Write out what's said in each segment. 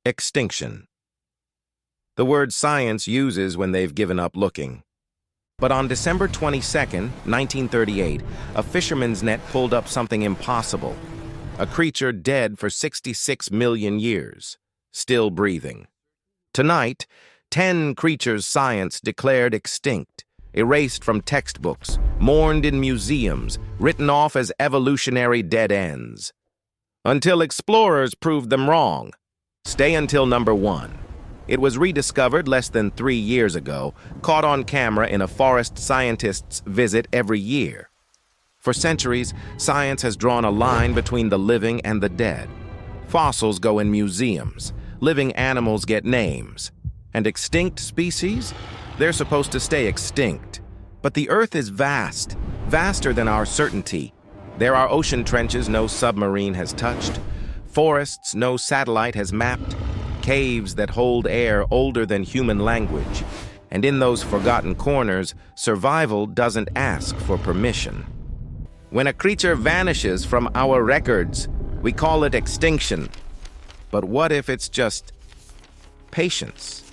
Extinction. The word science uses when they've given up looking. But on December 22, 1938, a fisherman's net pulled up something impossible. A creature dead for 66 million years, still breathing. Tonight, 10 creatures science declared extinct, erased from textbooks, mourned in museums, written off as evolutionary dead ends. Until explorers proved them wrong. Stay until number 1. It was rediscovered less than 3 years ago, caught on camera in a forest scientist's visit every year. For centuries, science has drawn a line between the living and the dead. Fossils go in museums, living animals get names. And extinct species? They're supposed to stay extinct. But the Earth is vast, vaster than our certainty. There are ocean trenches no submarine has touched, forests no satellite has mapped, caves that hold air older than human language. And in those forgotten corners, survival doesn't ask for permission. When a creature vanishes from our records, we call it extinction. But what if it's just patience?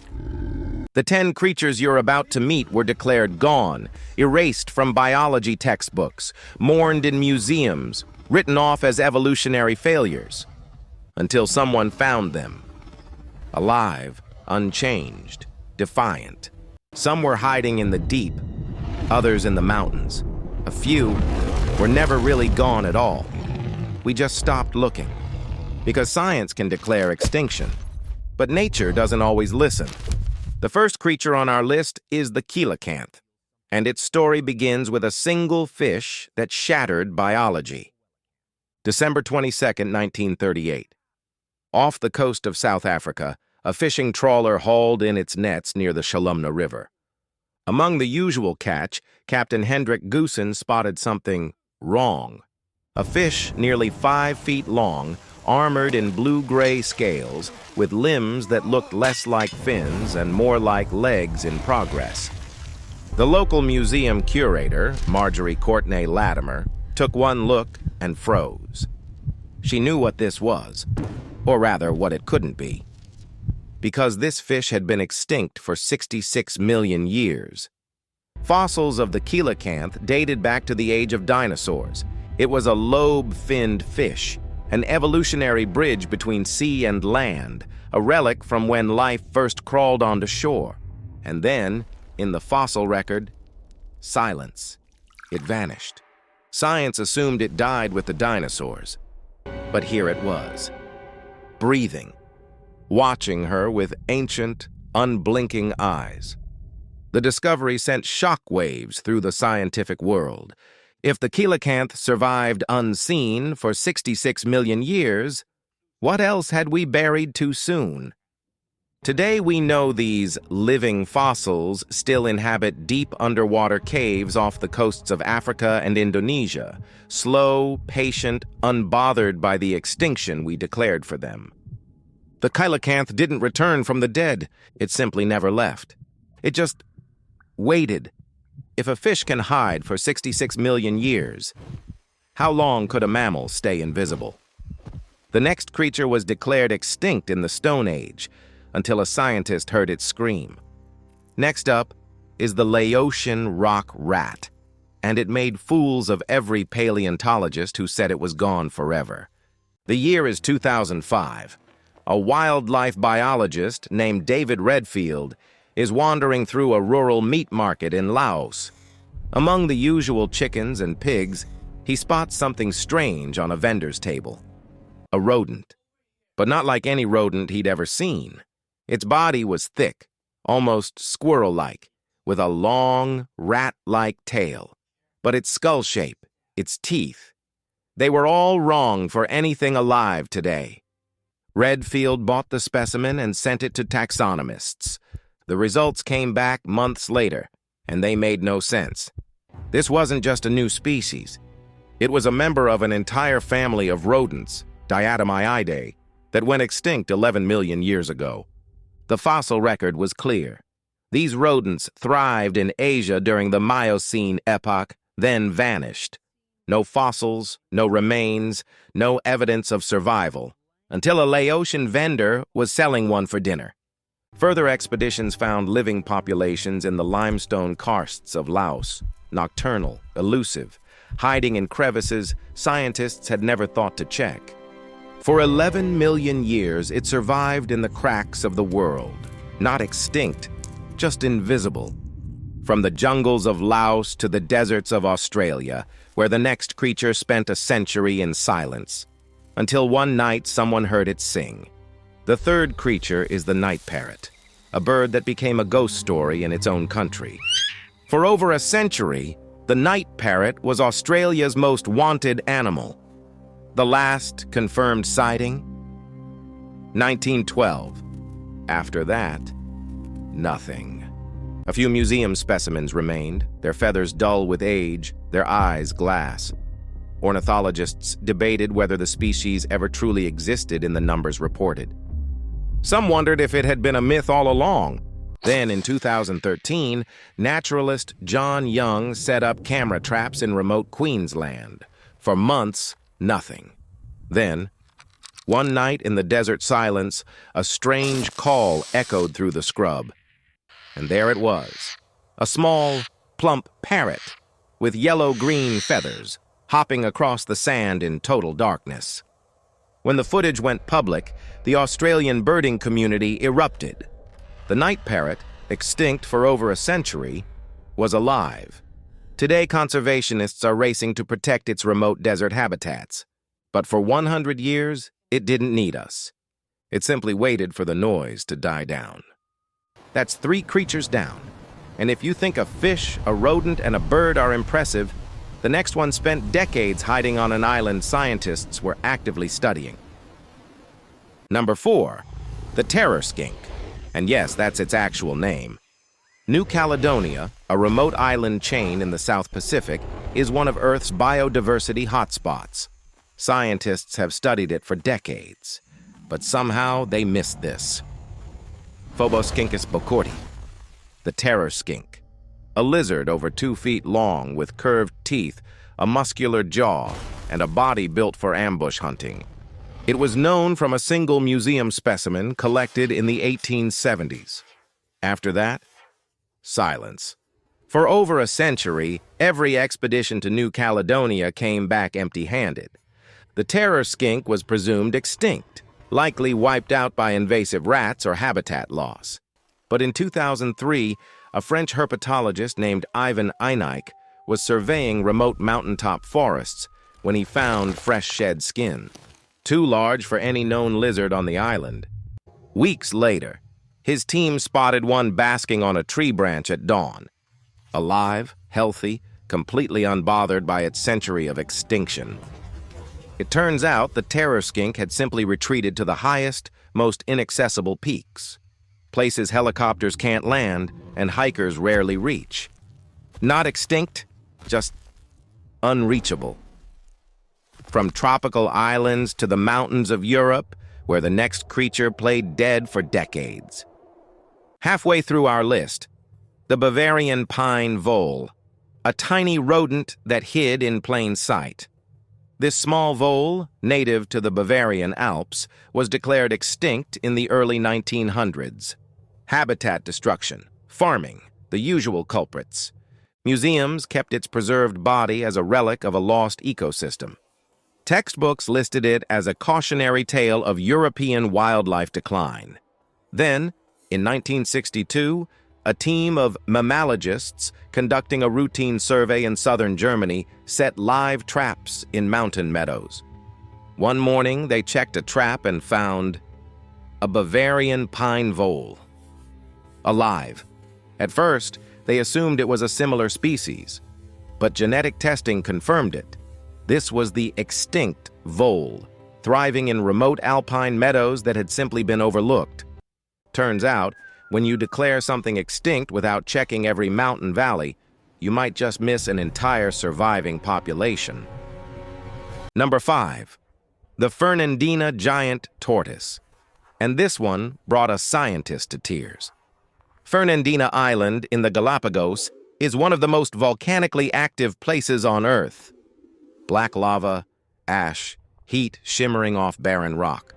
The 10 creatures you're about to meet were declared gone, erased from biology textbooks, mourned in museums, written off as evolutionary failures, until someone found them. Alive, unchanged, defiant. Some were hiding in the deep, others in the mountains. A few were never really gone at all. We just stopped looking. Because science can declare extinction, but nature doesn't always listen. The first creature on our list is the COELACANTH, and its story begins with a single fish that shattered biology. December 22, 1938. Off the coast of South Africa, a fishing trawler hauled in its nets near the Shalumna River. Among the usual catch, Captain Hendrik Goosen spotted something wrong. A fish nearly 5 feet long, armored in blue-gray scales, with limbs that looked less like fins and more like legs in progress. The local museum curator, Marjorie Courtney Latimer, took one look and froze. She knew what this was, or rather what it couldn't be, because this fish had been extinct for 66 million years. Fossils of the COELACANTH dated back to the age of dinosaurs. It was a lobe-finned fish, an evolutionary bridge between sea and land, a relic from when life first crawled onto shore. And then, in the fossil record, silence. It vanished. Science assumed it died with the dinosaurs. But here it was, breathing, watching her with ancient, unblinking eyes. The discovery sent shockwaves through the scientific world. If the COELACANTH survived unseen for 66 million years, what else had we buried too soon? Today we know these living fossils still inhabit deep underwater caves off the coasts of Africa and Indonesia, slow, patient, unbothered by the extinction we declared for them. The COELACANTH didn't return from the dead. It simply never left. It just waited. If a fish can hide for 66 million years, how long could a mammal stay invisible? The next creature was declared extinct in the Stone Age, until a scientist heard it scream. Next up is the LAOTIAN rock rat, and it made fools of every paleontologist who said it was gone forever. The year is 2005. A wildlife biologist named David Redfield is wandering through a rural meat market in Laos. Among the usual chickens and pigs, he spots something strange on a vendor's table. A rodent, but not like any rodent he'd ever seen. Its body was thick, almost squirrel-like, with a long, rat-like tail. But its skull shape, its teeth, they were all wrong for anything alive today. Redfield bought the specimen and sent it to taxonomists. The results came back months later, and they made no sense. This wasn't just a new species. It was a member of an entire family of rodents, Diatomiidae, that went extinct 11 million years ago. The fossil record was clear. These rodents thrived in Asia during the Miocene epoch, then vanished. No fossils, no remains, no evidence of survival. until a Laotian vendor was selling one for dinner. Further expeditions found living populations in the limestone karsts of Laos, nocturnal, elusive, hiding in crevices scientists had never thought to check. For 11 million years, it survived in the cracks of the world, not extinct, just invisible. From the jungles of Laos to the deserts of Australia, where the next creature spent a century in silence, until one night someone heard it sing. The third creature is the night parrot, a bird that became a ghost story in its own country. For over a century, the night parrot was Australia's most wanted animal. The last confirmed sighting? 1912. After that, nothing. A few museum specimens remained, their feathers dull with age, their eyes glass. Ornithologists debated whether the species ever truly existed in the numbers reported. Some wondered if it had been a myth all along. Then, in 2013, naturalist John Young set up camera traps in remote Queensland. For months, nothing. Then, one night in the desert silence, a strange call echoed through the scrub. And there it was, a small, plump parrot with yellow-green feathers, hopping across the sand in total darkness. When the footage went public, the Australian birding community erupted. The night parrot, extinct for over a century, was alive. Today, conservationists are racing to protect its remote desert habitats. But for 100 years, it didn't need us. It simply waited for the noise to die down. That's 3 creatures down. And if you think a fish, a rodent, and a bird are impressive, the next one spent decades hiding on an island scientists were actively studying. Number 4, the terror skink. And yes, that's its actual name. New Caledonia, a remote island chain in the South Pacific, is one of Earth's biodiversity hotspots. Scientists have studied it for decades, but somehow they missed this. Phoboscincus bocourti, the terror skink, a lizard over 2 feet long with curved teeth, a muscular jaw, and a body built for ambush hunting. It was known from a single museum specimen collected in the 1870s. After that, silence. For over a century, every expedition to New Caledonia came back empty-handed. The terror skink was presumed extinct, likely wiped out by invasive rats or habitat loss. But in 2003, a French herpetologist named Ivan Eynick was surveying remote mountaintop forests when he found fresh shed skin, too large for any known lizard on the island. Weeks later, his team spotted one basking on a tree branch at dawn. Alive, healthy, completely unbothered by its century of extinction. It turns out the terror skink had simply retreated to the highest, most inaccessible peaks, places helicopters can't land and hikers rarely reach. Not extinct, just unreachable. From tropical islands to the mountains of Europe, where the next creature played dead for decades. Halfway through our list, the Bavarian pine vole, a tiny rodent that hid in plain sight. This small vole, native to the Bavarian Alps, was declared extinct in the early 1900s. Habitat destruction, farming, the usual culprits. Museums kept its preserved body as a relic of a lost ecosystem. Textbooks listed it as a cautionary tale of European wildlife decline. Then, in 1962, a team of mammalogists conducting a routine survey in southern Germany set live traps in mountain meadows. One morning, they checked a trap and found a Bavarian pine vole. Alive. At first, they assumed it was a similar species, but genetic testing confirmed it. This was the extinct vole, thriving in remote alpine meadows that had simply been overlooked. Turns out, when you declare something extinct without checking every mountain valley, you might just miss an entire surviving population. Number 5, the Fernandina giant tortoise. And this one brought a scientist to tears. Fernandina Island in the Galapagos is one of the most volcanically active places on Earth. Black lava, ash, heat shimmering off barren rock.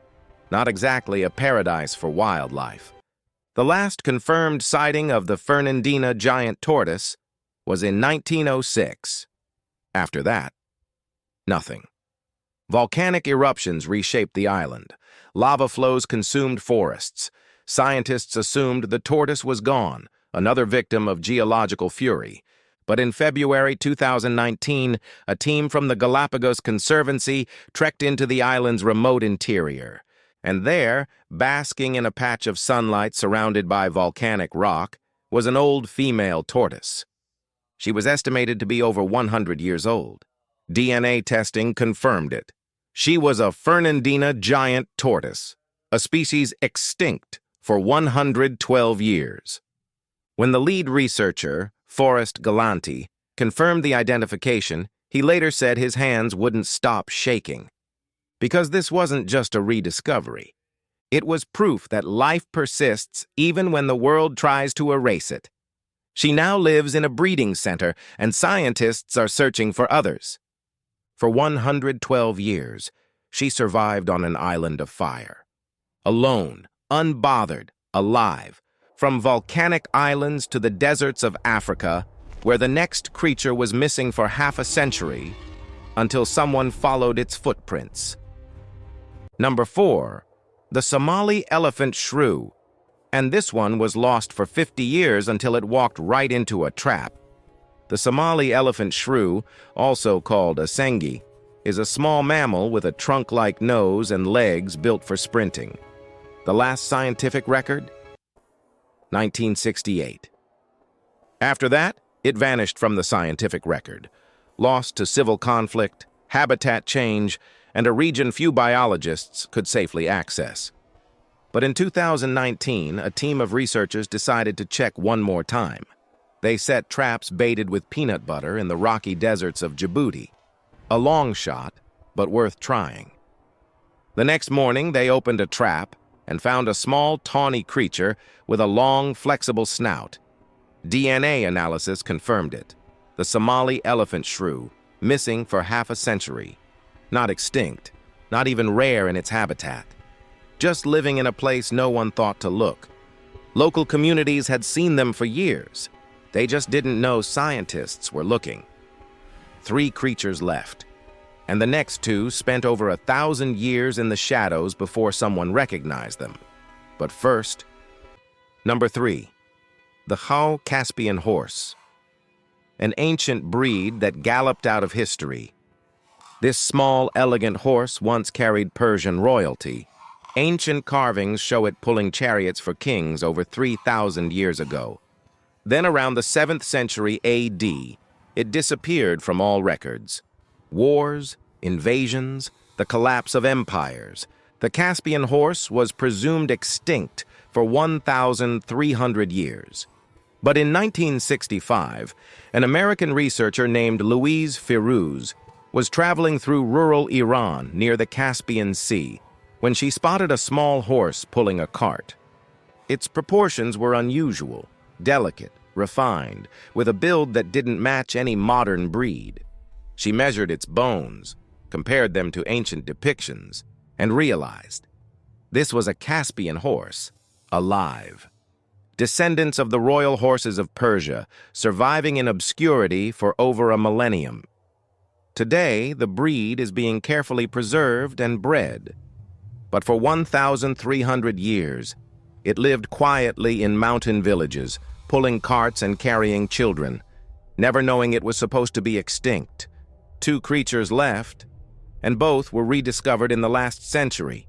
Not exactly a paradise for wildlife. The last confirmed sighting of the Fernandina giant tortoise was in 1906. After that, nothing. Volcanic eruptions reshaped the island. Lava flows consumed forests. Scientists assumed the tortoise was gone, another victim of geological fury. But in February 2019, a team from the Galapagos Conservancy trekked into the island's remote interior. And there, basking in a patch of sunlight surrounded by volcanic rock, was an old female tortoise. She was estimated to be over 100 years old. DNA testing confirmed it. She was a Fernandina giant tortoise, a species extinct for 112 years. When the lead researcher, Forrest Galanti, confirmed the identification, he later said his hands wouldn't stop shaking. Because this wasn't just a rediscovery. It was proof that life persists even when the world tries to erase it. She now lives in a breeding center, and scientists are searching for others. For 112 years, she survived on an island of fire. Alone, unbothered, alive, from volcanic islands to the deserts of Africa, where the next creature was missing for half a century, until someone followed its footprints. Number 4, the Somali elephant shrew, and this one was lost for 50 years until it walked right into a trap. The Somali elephant shrew, also called a sengi, is a small mammal with a trunk-like nose and legs built for sprinting. The last scientific record? 1968. After that, it vanished from the scientific record, lost to civil conflict, habitat change, and a region few biologists could safely access. But in 2019, a team of researchers decided to check one more time. They set traps baited with peanut butter in the rocky deserts of Djibouti. A long shot, but worth trying. The next morning, they opened a trap and found a small, tawny creature with a long, flexible snout. DNA analysis confirmed it. The Somali elephant shrew, missing for half a century. Not extinct, not even rare in its habitat. Just living in a place no one thought to look. Local communities had seen them for years. They just didn't know scientists were looking. 3 creatures left, and the next 2 spent over 1,000 years in the shadows before someone recognized them. But first, number 3, the Caspian horse, an ancient breed that galloped out of history. This small, elegant horse once carried Persian royalty. Ancient carvings show it pulling chariots for kings over 3,000 years ago. Then around the 7th century AD, it disappeared from all records. Wars, invasions, the collapse of empires. The Caspian horse was presumed extinct for 1,300 years. But in 1965, an American researcher named Louise Firouz was traveling through rural Iran near the Caspian Sea when she spotted a small horse pulling a cart. Its proportions were unusual, delicate, refined, with a build that didn't match any modern breed. She measured its bones, compared them to ancient depictions, and realized this was a Caspian horse, alive. Descendants of the royal horses of Persia, surviving in obscurity for over a millennium. Today, the breed is being carefully preserved and bred. But for 1,300 years, it lived quietly in mountain villages, pulling carts and carrying children, never knowing it was supposed to be extinct. 2 creatures left, and both were rediscovered in the last century.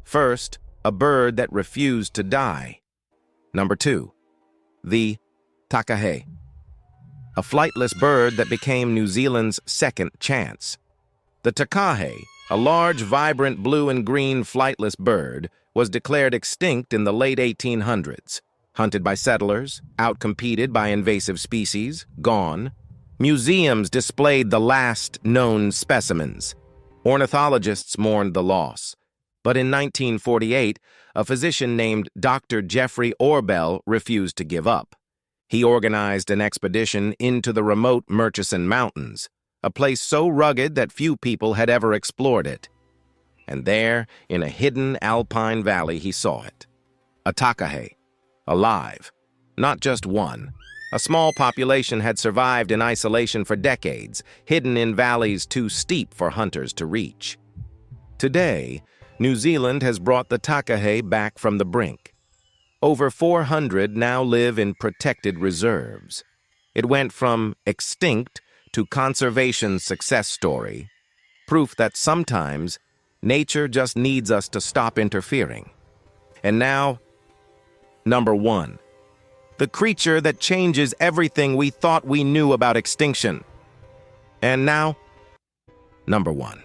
First, a bird that refused to die. Number 2, the TAKAHÄ, a flightless bird that became New Zealand's second chance. The TAKAHÄ, a large, vibrant blue and green flightless bird, was declared extinct in the late 1800s. Hunted by settlers, outcompeted by invasive species, gone. Museums displayed the last known specimens. Ornithologists mourned the loss. But in 1948, a physician named Dr. Jeffrey Orbell refused to give up. He organized an expedition into the remote Murchison Mountains, a place so rugged that few people had ever explored it. And there, in a hidden alpine valley, he saw it. A TAKAHÄ, alive. Not just one. A small population had survived in isolation for decades, hidden in valleys too steep for hunters to reach. Today, New Zealand has brought the TAKAHÄ back from the brink. Over 400 now live in protected reserves. It went from extinct to conservation success story, proof that sometimes nature just needs us to stop interfering. And now, number 1. The creature that changes everything we thought we knew about extinction. And now, number 1.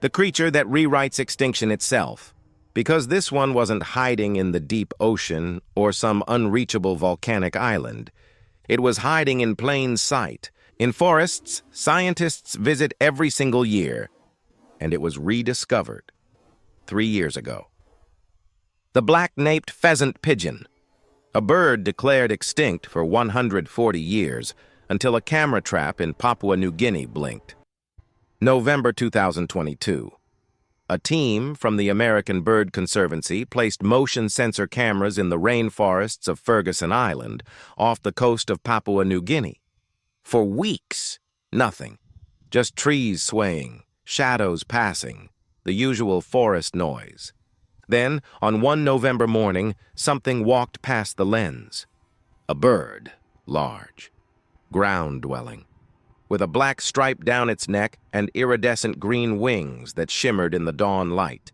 The creature that rewrites extinction itself. Because this one wasn't hiding in the deep ocean or some unreachable volcanic island. It was hiding in plain sight. In forests, scientists visit every single year. And it was rediscovered 3 years ago. The black-naped pheasant pigeon. A bird declared extinct for 140 years until a camera trap in Papua New Guinea blinked. November 2022. A team from the American Bird Conservancy placed motion sensor cameras in the rainforests of Ferguson Island off the coast of Papua New Guinea. For weeks, nothing. Just trees swaying, shadows passing, the usual forest noise. Then, on one November morning, something walked past the lens. A bird, large, ground-dwelling, with a black stripe down its neck and iridescent green wings that shimmered in the dawn light.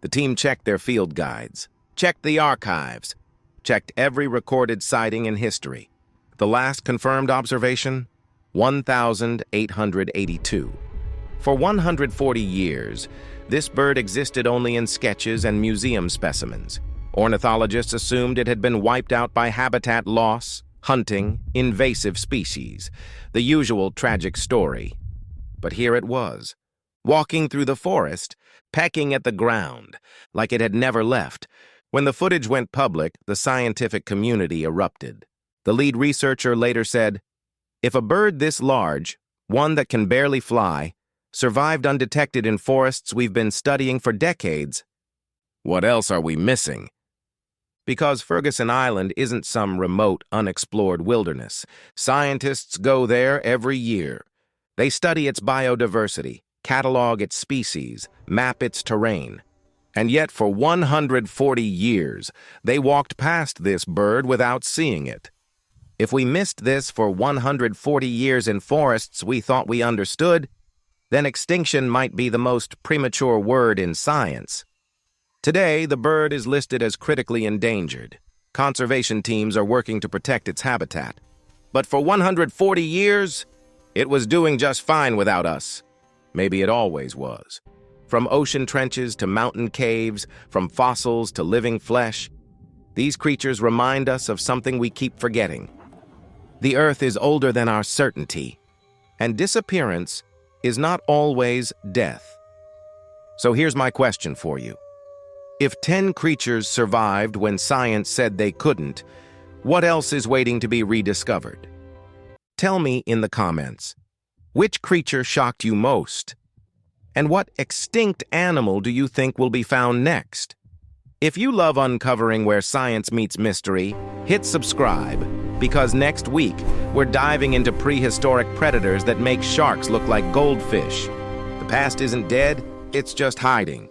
The team checked their field guides, checked the archives, checked every recorded sighting in history. The last confirmed observation? 1,882. For 140 years, this bird existed only in sketches and museum specimens. Ornithologists assumed it had been wiped out by habitat loss, hunting, invasive species, the usual tragic story. But here it was, walking through the forest, pecking at the ground, like it had never left. When the footage went public, the scientific community erupted. The lead researcher later said, "If a bird this large, one that can barely fly, survived undetected in forests we've been studying for decades, what else are we missing?" Because Ferguson Island isn't some remote, unexplored wilderness. Scientists go there every year. They study its biodiversity, catalog its species, map its terrain. And yet for 140 years, they walked past this bird without seeing it. If we missed this for 140 years in forests we thought we understood, then extinction might be the most premature word in science. Today, the bird is listed as critically endangered. Conservation teams are working to protect its habitat. But for 140 years, it was doing just fine without us. Maybe it always was. From ocean trenches to mountain caves, from fossils to living flesh, these creatures remind us of something we keep forgetting. The Earth is older than our certainty, and disappearance is not always death. So here's my question for you. If 10 creatures survived when science said they couldn't, what else is waiting to be rediscovered? Tell me in the comments, which creature shocked you most? And what extinct animal do you think will be found next? If you love uncovering where science meets mystery, hit subscribe, because next week, we're diving into prehistoric predators that make sharks look like goldfish. The past isn't dead, it's just hiding.